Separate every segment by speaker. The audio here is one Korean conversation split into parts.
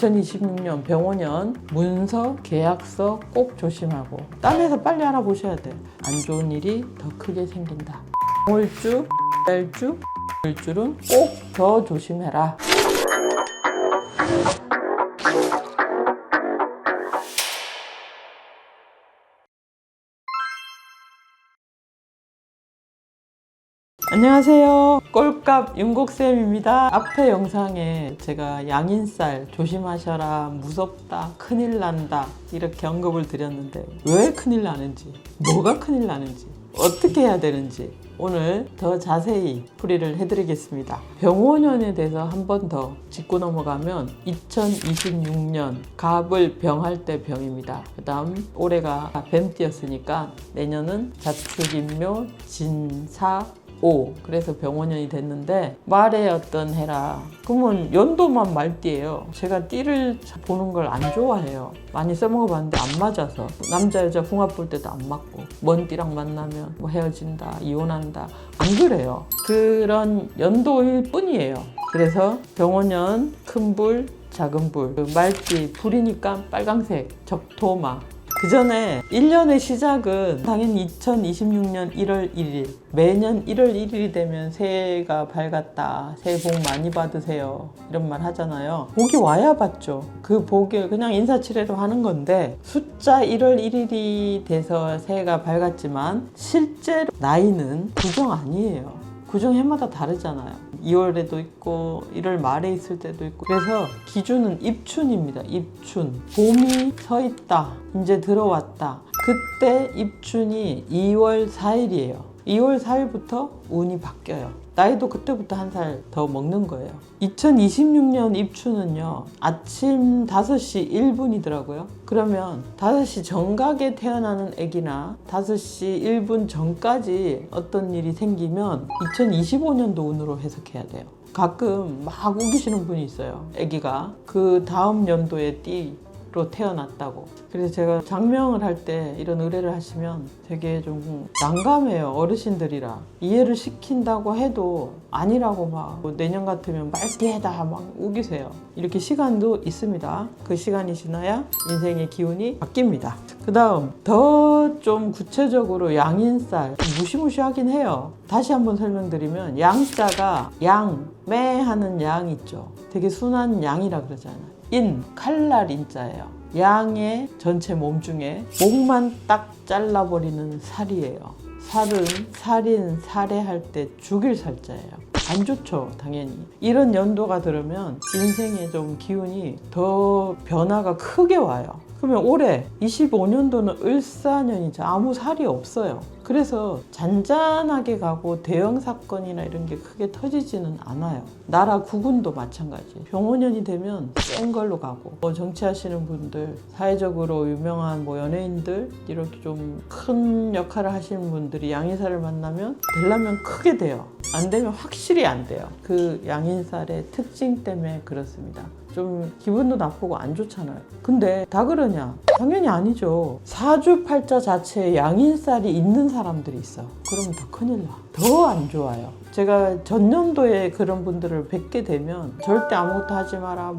Speaker 1: 2026년 병오년 문서, 계약서 꼭 조심하고 딴에서 빨리 알아보셔야 돼요. 안 좋은 일이 더 크게 생긴다. 월주, 달주, 일주는 꼭 더 조심해라. 안녕하세요. 꼴값 윤곡쌤입니다. 앞에 영상에 제가 양인살 조심하셔라, 무섭다, 큰일 난다 이렇게 언급을 드렸는데 왜 큰일 나는지, 뭐가 큰일 나는지, 어떻게 해야 되는지 오늘 더 자세히 풀이를 해드리겠습니다. 병오년에 대해서 한 번 더 짚고 넘어가면 2026년 갑을 병할 때 병입니다. 그 다음 올해가 뱀띠였으니까 내년은 자축인묘, 진사, 그래서 병오년이 됐는데 말의 어떤 해라 그러면 연도만 말띠예요. 제가 띠를 보는 걸 안 좋아해요. 많이 써먹어봤는데 안 맞아서 남자 여자 궁합 볼 때도 안 맞고 먼 띠랑 만나면 뭐 헤어진다, 이혼한다, 안 그래요. 그런 연도일 뿐이에요. 그래서 병오년 큰불, 작은불, 말띠 불이니까 빨강색, 적토마. 그 전에 1년의 시작은 당연히 2026년 1월 1일 매년 1월 1일이 되면 새해가 밝았다, 새해 복 많이 받으세요 이런 말 하잖아요. 복이 와야 받죠. 그 복을 그냥 인사치레로 하는 건데 숫자 1월 1일이 돼서 새해가 밝았지만 실제로 나이는 구정 아니에요. 구정 해마다 다르잖아요. 2월에도 있고 1월 말에 있을 때도 있고. 그래서 기준은 입춘입니다. 입춘. 봄이 서 있다, 이제 들어왔다. 그때 입춘이 2월 4일이에요 2월 4일부터 운이 바뀌어요. 나이도 그때부터 한 살 더 먹는 거예요. 2026년 입춘은요 아침 5시 1분이더라고요 그러면 5시 정각에 태어나는 애기나 5시 1분 전까지 어떤 일이 생기면 2025년도 운으로 해석해야 돼요. 가끔 막 우기시는 분이 있어요. 애기가 그 다음 연도에 띠로 태어났다고. 그래서 제가 장명을 할 때 이런 의뢰를 하시면 되게 좀 난감해요. 어르신들이라 이해를 시킨다고 해도 아니라고 막 내년 같으면 말띠해다 막 우기세요. 이렇게 시간도 있습니다. 그 시간이 지나야 인생의 기운이 바뀝니다. 그 다음 더 좀 구체적으로 양인살 무시무시하긴 해요. 다시 한번 설명드리면 양자가 매 하는 양 있죠. 되게 순한 양이라 그러잖아요. 칼날 인자예요. 양의 전체 몸 중에 목만 딱 잘라버리는 살이에요. 살은 살인, 살해할 때 죽일 살자예요. 안 좋죠, 당연히. 이런 연도가 들으면 인생의 좀 기운이 더 변화가 크게 와요. 그러면 올해 25년도는 을사년이죠. 아무 살이 없어요. 그래서 잔잔하게 가고 대형 사건이나 이런 게 크게 터지지는 않아요. 나라 국운도 마찬가지. 병오년이 되면 센 걸로 가고 정치하시는 분들, 사회적으로 유명한 연예인들 이렇게 좀 큰 역할을 하시는 분들이 양인살을 만나면 되려면 크게 돼요. 안 되면 확실히 안 돼요. 그 양인살의 특징 때문에 그렇습니다. 좀 기분도 나쁘고 안 좋잖아요. 근데 다 그러냐? 당연히 아니죠. 사주팔자 자체에 양인살이 있는 사람들이 있어. 그러면 더 큰일 나. 더 안 좋아요. 제가 전년도에 그런 분들을 뵙게 되면 절대 아무것도 하지 마라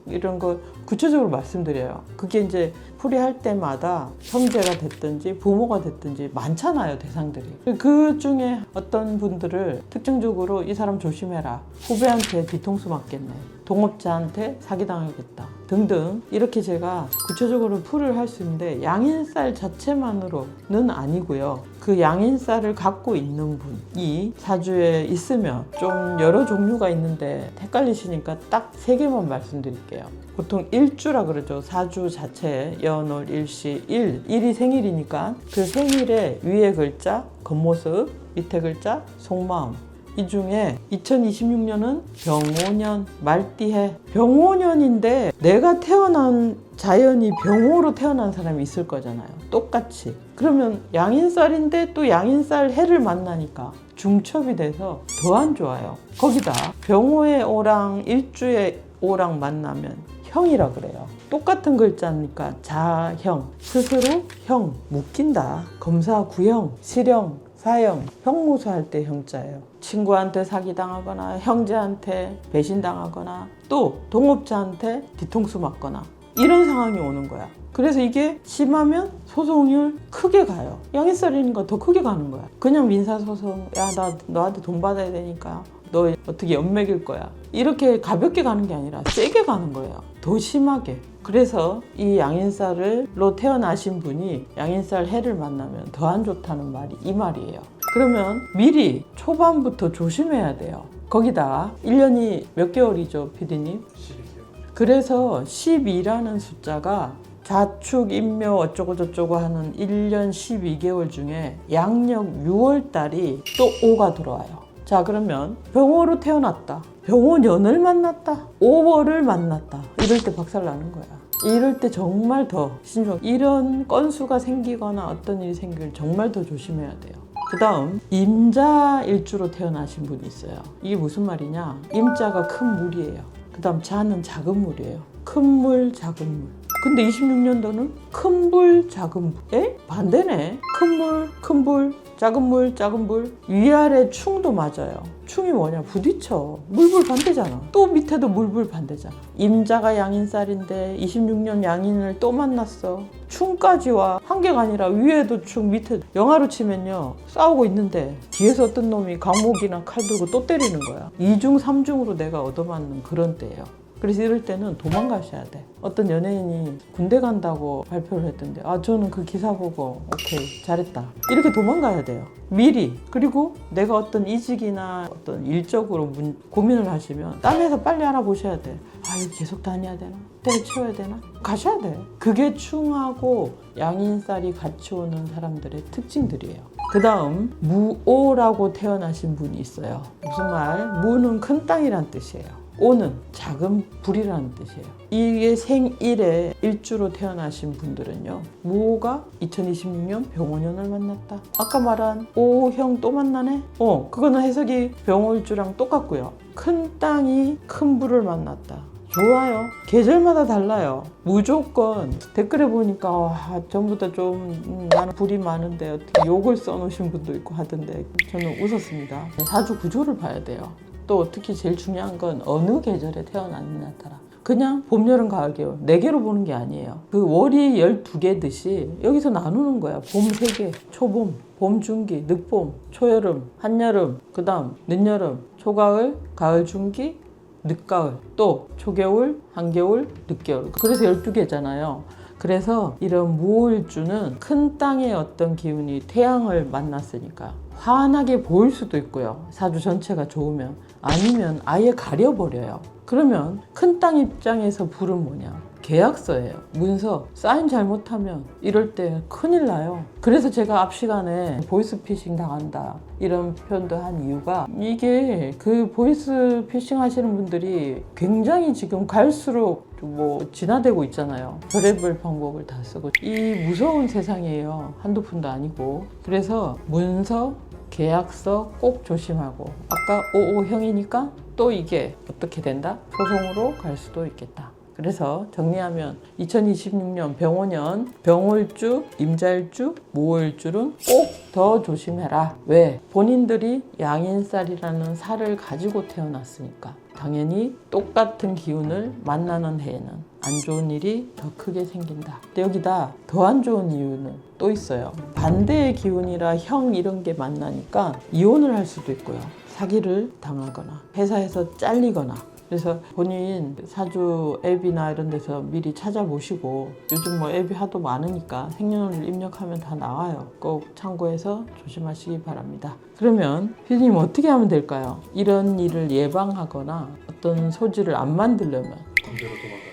Speaker 1: 이런 거 구체적으로 말씀드려요. 그게 이제 풀이할 때마다 형제가 됐든지 부모가 됐든지 많잖아요, 대상들이. 그 중에 어떤 분들을 특징적으로 이 사람 조심해라, 후배한테 뒤통수 맞겠네, 동업자한테 사기당하겠다 등등 이렇게 제가 구체적으로 풀을 할 수 있는데 양인살 자체만으로는 아니고요. 그 양인살을 갖고 있는 분이 사주에 있으면 좀 여러 종류가 있는데 헷갈리시니까 딱 3개만 말씀드릴게요. 보통 일주라 그러죠. 사주 자체에 연월 일시 일이 생일이니까 그 생일의 위에 글자 겉모습, 밑에 글자 속마음. 이 중에 2026년은 병오년, 말띠해. 병오년인데 내가 태어난 자연이 병오로 태어난 사람이 있을 거잖아요. 똑같이. 그러면 양인살인데 또 양인살 해를 만나니까 중첩이 돼서 더 안 좋아요. 거기다 병오의 오랑 일주의 오랑 만나면 형이라 그래요. 똑같은 글자니까 자형, 스스로 형, 묶인다. 검사, 구형, 실형, 사형, 형무소 할 때 형자예요. 친구한테 사기당하거나 형제한테 배신당하거나 또 동업자한테 뒤통수 맞거나 이런 상황이 오는 거야. 그래서 이게 심하면 소송을 크게 가요. 양일살이니까 더 크게 가는 거야. 그냥 민사소송, 야, 나 너한테 돈 받아야 되니까 너 어떻게 연맥일 거야. 이렇게 가볍게 가는 게 아니라 세게 가는 거예요. 더 심하게. 그래서 이 양인살로 태어나신 분이 양인살 해를 만나면 더 안 좋다는 말이 이 말이에요. 그러면 미리 초반부터 조심해야 돼요. 거기다 1년이 몇 개월이죠, 피디님?
Speaker 2: 12개월.
Speaker 1: 그래서 12라는 숫자가 자축, 인묘 어쩌고 저쩌고 하는 1년 12개월 중에 양력 6월 달이 또 5가 들어와요. 자, 그러면 병호로 태어났다. 병호년을 만났다. 5월을 만났다. 이럴 때 박살나는 거야. 이럴 때 정말 더 신중. 이런 건수가 생기거나 어떤 일이 생길 정말 더 조심해야 돼요. 그 다음 임자 일주로 태어나신 분이 있어요. 이게 무슨 말이냐? 임자가 큰 물이에요. 그 다음 자는 작은 물이에요. 큰 물, 작은 물. 근데 26년도는 큰 불, 작은 불. 에? 반대네. 큰 물, 큰 불, 작은 물, 작은 불. 위아래 충도 맞아요. 충이 뭐냐? 부딪혀. 물불 반대잖아. 또 밑에도 물불 반대잖아. 임자가 양인살인데 26년 양인을 또 만났어. 충까지 와. 한 개가 아니라 위에도 충, 밑에도. 영화로 치면요. 싸우고 있는데 뒤에서 어떤 놈이 강목이나 칼 들고 또 때리는 거야. 2중, 3중으로 내가 얻어맞는 그런 때예요. 그래서 이럴 때는 도망가셔야 돼. 어떤 연예인이 군대 간다고 발표를 했던데, 아, 저는 그 기사 보고 오케이, 잘했다, 이렇게 도망가야 돼요. 미리. 그리고 내가 어떤 이직이나 어떤 일적으로 고민을 하시면 딴 회사 빨리 알아보셔야 돼. 아, 이거 계속 다녀야 되나? 때려치워야 되나? 가셔야 돼. 그게 충하고 양인살이 같이 오는 사람들의 특징들이에요. 그 다음 무오라고 태어나신 분이 있어요. 무슨 말? 무는 큰 땅이란 뜻이에요. 오는 작은 불이라는 뜻이에요. 이게 생일에 일주로 태어나신 분들은요, 무오가 2026년 병오년을 만났다. 아까 말한 오형 또 만나네? 그거는 해석이 병오일주랑 똑같고요. 큰 땅이 큰 불을 만났다. 좋아요. 계절마다 달라요. 무조건 댓글에 보니까 전부 다 좀 나는 불이 많은데 어떻게 욕을 써놓으신 분도 있고 하던데 저는 웃었습니다. 사주 구조를 봐야 돼요. 또 특히 제일 중요한 건 어느 계절에 태어났느냐더라. 그냥 봄, 여름, 가을, 겨울 4개로 보는 게 아니에요. 그 월이 12개듯이 여기서 나누는 거야. 봄 3개, 초봄, 봄, 중기, 늦봄, 초여름, 한여름, 그 다음 늦여름, 초가을, 가을, 중기, 늦가을, 또 초겨울, 한겨울, 늦겨울. 그래서 12개잖아요. 그래서 이런 무오일주는 큰 땅의 어떤 기운이 태양을 만났으니까 환하게 보일 수도 있고요. 사주 전체가 좋으면. 아니면 아예 가려버려요. 그러면 큰 땅 입장에서 불은 뭐냐? 계약서예요. 문서. 사인 잘못하면 이럴 때 큰일 나요. 그래서 제가 앞 시간에 보이스피싱 당한다 이런 표현도 한 이유가, 이게 그 보이스피싱 하시는 분들이 굉장히 지금 갈수록 뭐 진화되고 있잖아요. 별의별 방법을 다 쓰고. 이 무서운 세상이에요. 한두 푼도 아니고. 그래서 문서, 계약서 꼭 조심하고, 아까 55형이니까 또 이게 어떻게 된다? 소송으로 갈 수도 있겠다. 그래서 정리하면 2026년 병오년, 병오일주, 임자일주, 무오일주는 꼭 더 조심해라. 왜? 본인들이 양인살이라는 살을 가지고 태어났으니까 당연히 똑같은 기운을 만나는 해에는 안 좋은 일이 더 크게 생긴다. 근데 여기다 더 안 좋은 이유는 또 있어요. 반대의 기운이라 형 이런 게 만나니까 이혼을 할 수도 있고요. 사기를 당하거나 회사에서 잘리거나. 그래서 본인 사주 앱이나 이런 데서 미리 찾아보시고, 요즘 뭐 앱이 하도 많으니까 생년월일 입력하면 다 나와요. 꼭 참고해서 조심하시기 바랍니다. 그러면 피디님 어떻게 하면 될까요? 이런 일을 예방하거나 어떤 소지를 안 만들려면.
Speaker 2: 군대로 도망가요?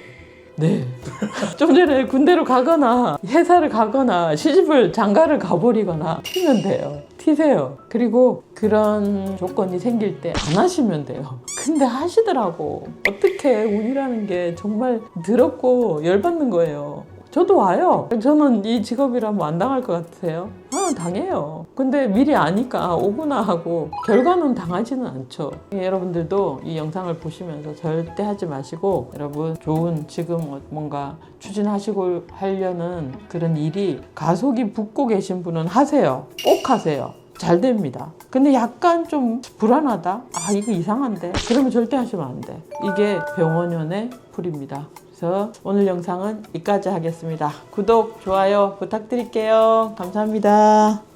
Speaker 1: 네. 좀 전에 군대로 가거나 회사를 가거나 시집을 장가를 가버리거나 튀면 돼요. 튀세요. 그리고 그런 조건이 생길 때 안 하시면 돼요. 근데 하시더라고. 어떻게 운이라는 게 정말 더럽고 열받는 거예요. 저도 와요. 저는 이 직업이라면 안 당할 것 같으세요? 당해요. 근데 미리 아니까 오구나 하고 결과는 당하지는 않죠. 여러분들도 이 영상을 보시면서 절대 하지 마시고, 여러분 좋은 지금 뭔가 추진하시고 하려는 그런 일이 가속이 붙고 계신 분은 하세요. 꼭 하세요. 잘 됩니다. 근데 약간 좀 불안하다. 아, 이거 이상한데? 그러면 절대 하시면 안 돼. 이게 병원연의 풀입니다. 그래서 오늘 영상은 여기까지 하겠습니다. 구독, 좋아요 부탁드릴게요. 감사합니다.